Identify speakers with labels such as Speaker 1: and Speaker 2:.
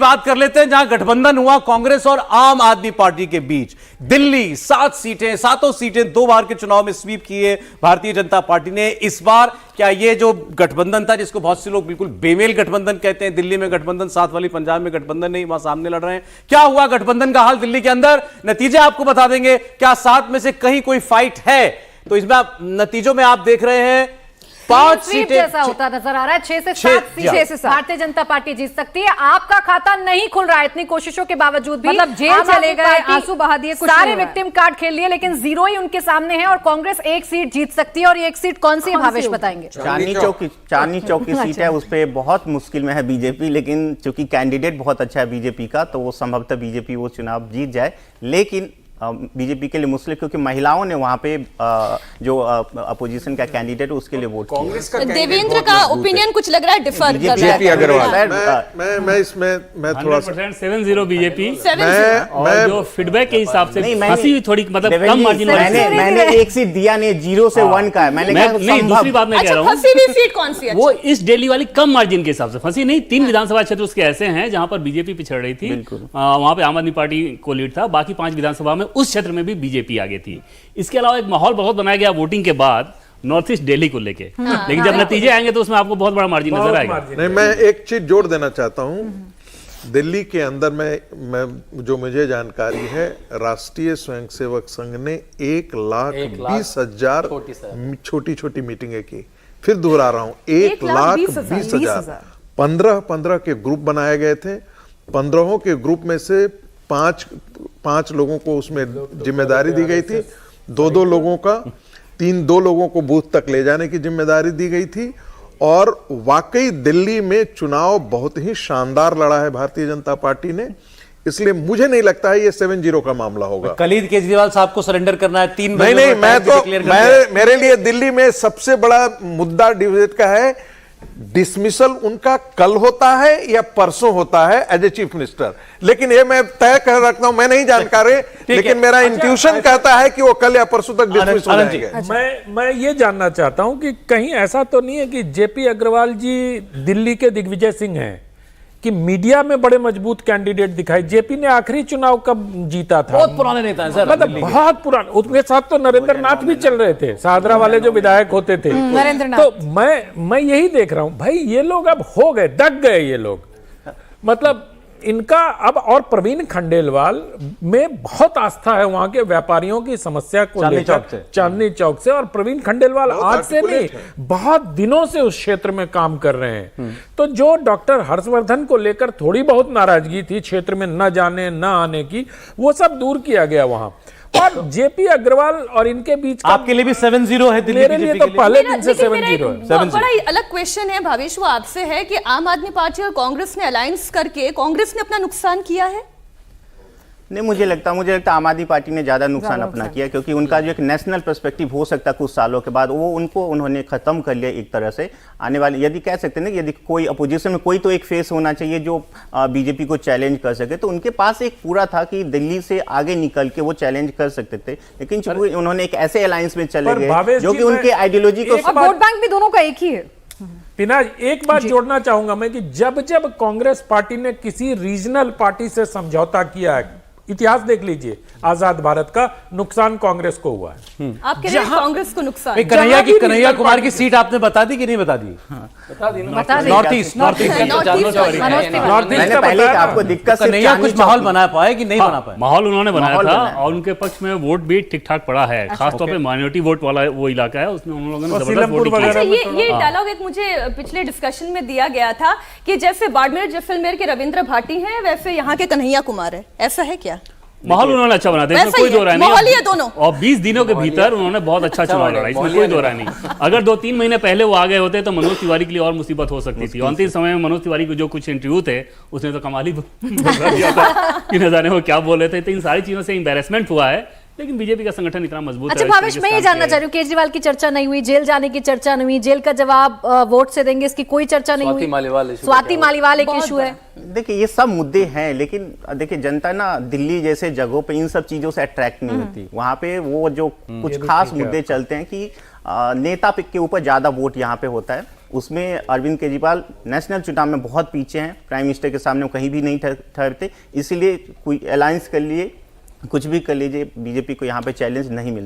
Speaker 1: बात कर लेते हैं जहां गठबंधन हुआ कांग्रेस और आम आदमी पार्टी के बीच। दिल्ली 7 सीटें, सातों सीटें 2 बार के चुनाव में स्वीप किए भारतीय जनता पार्टी ने। इस बार क्या ये जो गठबंधन था, जिसको बहुत से लोग बिल्कुल बेमेल गठबंधन कहते हैं, दिल्ली में गठबंधन साथ वाली, पंजाब में गठबंधन नहीं, वहां सामने लड़ रहे हैं, क्या हुआ गठबंधन का हाल दिल्ली के अंदर? नतीजे आपको बता देंगे। क्या 7 में से कहीं कोई फाइट है? तो इसमें आप नतीजों में आप देख रहे हैं 5 सीटें
Speaker 2: जैसा होता नजर आ रहा है। 6 से 7 सीटें भारतीय जनता पार्टी जीत सकती है। आपका खाता नहीं खुल रहा है इतनी कोशिशों के बावजूद भी।
Speaker 3: मतलब जेल चले गए, आंसू बहा दिए, कुछ
Speaker 2: सारे विक्टिम कार्ड खेल लिए, लेकिन जीरो ही उनके सामने है। और कांग्रेस 1 सीट जीत सकती है। और ये 1 सीट कौन सी है भावेश बताएंगे?
Speaker 4: चांदनी चौक की सीट है, उस पर बहुत मुश्किल में है बीजेपी, लेकिन चूंकि कैंडिडेट बहुत अच्छा है बीजेपी का, तो वो संभवतः बीजेपी वो चुनाव जीत जाए। लेकिन बीजेपी के लिए मुश्किल, क्योंकि महिलाओं ने वहां पे जो अपोजिशन का कैंडिडेट है उसके लिए वोट किया।
Speaker 3: देवेंद्र का ओपिनियन कुछ लग रहा है डिफर कर रहा है।
Speaker 5: अग्रवाल मैं इसमें मैं थोड़ा
Speaker 6: 7-0 बीजेपी और जो फीडबैक के हिसाब से फंसी थोड़ी, मतलब कम मार्जिन।
Speaker 4: मैंने 1 सीट दिया नहीं, 0 से 1 का है। मैंने
Speaker 6: नहीं, दूसरी बात मैं कह रहा हूँ,
Speaker 3: फंसी हुई सीट कौन सी है?
Speaker 6: वो इस दिल्ली वाली कम मार्जिन के हिसाब से फंसी नहीं। 3 विधानसभा क्षेत्र उसके ऐसे हैं जहां पर बीजेपी पिछड़ रही थी, वहां पे आम आदमी पार्टी को लीड था। बाकी 5 विधानसभा में उस क्षेत्र में भी बीजेपी आगे थी। इसके अलावा एक माहौल बहुत बनाया गया वोटिंग के बाद नॉर्थ ईस्ट दिल्ली को लेके, लेकिन जब नतीजे आएंगे तो उसमें आपको बहुत बड़ा मार्जिन नजर आएगा।
Speaker 5: नहीं, मैं एक चीज जोड़ देना चाहता हूं। दिल्ली के अंदर मैं जो मुझे जानकारी है, राष्ट्रीय स्वयंसेवक संघ ने 1,20,000 छोटी छोटी मीटिंगें की। फिर दोहरा रहा हूं, 1,20,000 15 के ग्रुप बनाए गए थे। 15 के ग्रुप में से पांच लोगों को उसमें जिम्मेदारी दी गई थी, 2 लोगों का, 2 लोगों को बूथ तक ले जाने की जिम्मेदारी दी गई थी। और वाकई दिल्ली में चुनाव बहुत ही शानदार लड़ा है भारतीय जनता पार्टी ने। इसलिए मुझे नहीं लगता है ये 7-0 का मामला होगा।
Speaker 1: कलीद केजरीवाल साहब को सरेंडर करना है 3
Speaker 5: नहीं, मेरे लिए दिल्ली में सबसे बड़ा मुद्दा डिबेट का है, डिसमिसल उनका कल होता है या परसों होता है एज ए चीफ मिनिस्टर। लेकिन ये मैं तय कर रखता हूं, मैं नहीं जानकारी, लेकिन मेरा इंट्यूशन कहता है कि वो कल या परसों तक डिसमिस हो जाएंगे।
Speaker 7: मैं ये जानना चाहता हूं कि कहीं ऐसा तो नहीं है कि जेपी अग्रवाल जी दिल्ली के दिग्विजय सिंह हैं, कि मीडिया में बड़े मजबूत कैंडिडेट दिखाई। जेपी ने आखिरी चुनाव कब जीता था?
Speaker 1: बहुत पुराने नेता हैं सर,
Speaker 7: मतलब बहुत पुराने। उनके साथ तो नरेंद्र नाथ भी चल रहे थे, शाहदरा वाले जो विधायक होते थे। तो मैं यही देख रहा हूं भाई, ये लोग अब हो गए, दग गए ये लोग। मतलब इनका अब, और प्रवीण खंडेलवाल में बहुत आस्था है वहां के व्यापारियों की समस्या को लेकर, चांदनी चौक से। और प्रवीण खंडेलवाल आज से नहीं, बहुत दिनों से उस क्षेत्र में काम कर रहे हैं। तो जो डॉक्टर हर्षवर्धन को लेकर थोड़ी बहुत नाराजगी थी क्षेत्र में न जाने न आने की, वो सब दूर किया गया वहां। और जेपी अग्रवाल और इनके बीच
Speaker 1: आपके लिए भी 7-0 है दिल्ली
Speaker 7: मेरे लिए तो पहले दिन से 7-0 है।
Speaker 3: बड़ा ही अलग क्वेश्चन है भावेश, वो आपसे है कि आम आदमी पार्टी और कांग्रेस ने अलायंस करके कांग्रेस ने अपना नुकसान किया है?
Speaker 4: नहीं, मुझे लगता आम आदमी पार्टी ने ज्यादा नुकसान अपना किया, क्योंकि उनका जो एक नेशनल पर्सपेक्टिव हो सकता है कुछ सालों के बाद, वो उन्होंने खत्म कर लिया एक तरह से। आने वाले, यदि कह सकते हैं ना, यदि कोई अपोजिशन में कोई तो एक फेस होना चाहिए जो बीजेपी को चैलेंज कर सके, तो उनके पास एक पूरा था कि दिल्ली से आगे निकल के वो चैलेंज कर सकते थे। लेकिन चूंकि उन्होंने एक ऐसे अलायंस में चले गए जो कि उनके आइडियोलॉजी को,
Speaker 2: वोट बैंक भी दोनों का एक ही है।
Speaker 7: पिनाज, एक बात जोड़ना चाहूंगा मैं कि जब कांग्रेस पार्टी ने किसी रीजनल पार्टी से समझौता किया है, इतिहास देख लीजिए, आजाद भारत का नुकसान कांग्रेस को हुआ है।
Speaker 3: आपके लिए कांग्रेस को नुकसान?
Speaker 1: कन्हैया कुमार की सीट आपने बता दी कि नहीं बता दी? बता दी। नॉर्थ ईस्ट
Speaker 4: मैंने पहले आपको दिक्कत से
Speaker 1: कन्हैया कुछ माहौल बना पाए कि नहीं बना पाए?
Speaker 6: माहौल उन्होंने बनाया था और उनके पक्ष में वोट भी ठीक ठाक पड़ा है, खासतौर पे माइनॉरिटी वोट वाला वो इलाका है, उसमें उन लोगों ने जबरदस्त वोट किया।
Speaker 3: ये डायलॉग एक मुझे पिछले डिस्कशन में दिया गया था कि जैसे बाड़मेर जैसलमेर के रविंद्र भाटी हैं, वैसे यहाँ के कन्हैया कुमार है। ऐसा है क्या?
Speaker 6: माहौल उन्होंने अच्छा बनाया, इसमें कोई दो राय
Speaker 3: नहीं। दोनों
Speaker 6: और 20 दिनों के भीतर उन्होंने बहुत अच्छा चुनाव लड़ा, इसमें कोई दो राय नहीं। अगर 2-3 महीने पहले वो आ गए होते तो मनोज तिवारी के लिए और मुसीबत हो सकती थी। अंतिम समय में मनोज तिवारी को जो कुछ इंटरव्यू थे, उसने तो कमाल ही दिया था कि न जाने वो क्या बोल रहे थे। तो इन सारी चीजों से एम्बैरेसमेंट हुआ है, लेकिन बीजेपी का संगठन इतना मजबूत है।
Speaker 2: अच्छा भावेश, मैं ये जानना चाह रही हूँ, केजरीवाल की चर्चा नहीं हुई, जेल जाने की चर्चा नहीं हुई, जेल का जवाब वोट से देंगे इसकी कोई चर्चा नहीं हुई। स्वाति मालीवाल एक इशू है।
Speaker 4: देखिए, ये सब मुद्दे हैं, लेकिन देखिए जनता ना दिल्ली जैसे जगहों पे इन सब चीजों से अट्रैक्ट नहीं होती। वहां पे वो जो कुछ खास मुद्दे चलते हैं कि नेता के ऊपर ज्यादा वोट यहाँ पे होता है, उसमें अरविंद केजरीवाल नेशनल चुनाव में बहुत पीछे हैं, प्राइम मिनिस्टर के सामने वो कहीं भी नहीं ठहरते, इसीलिए कोई अलायंस कर लिए, कुछ भी कर लीजिए, बीजेपी को यहाँ पे चैलेंज नहीं मिलता।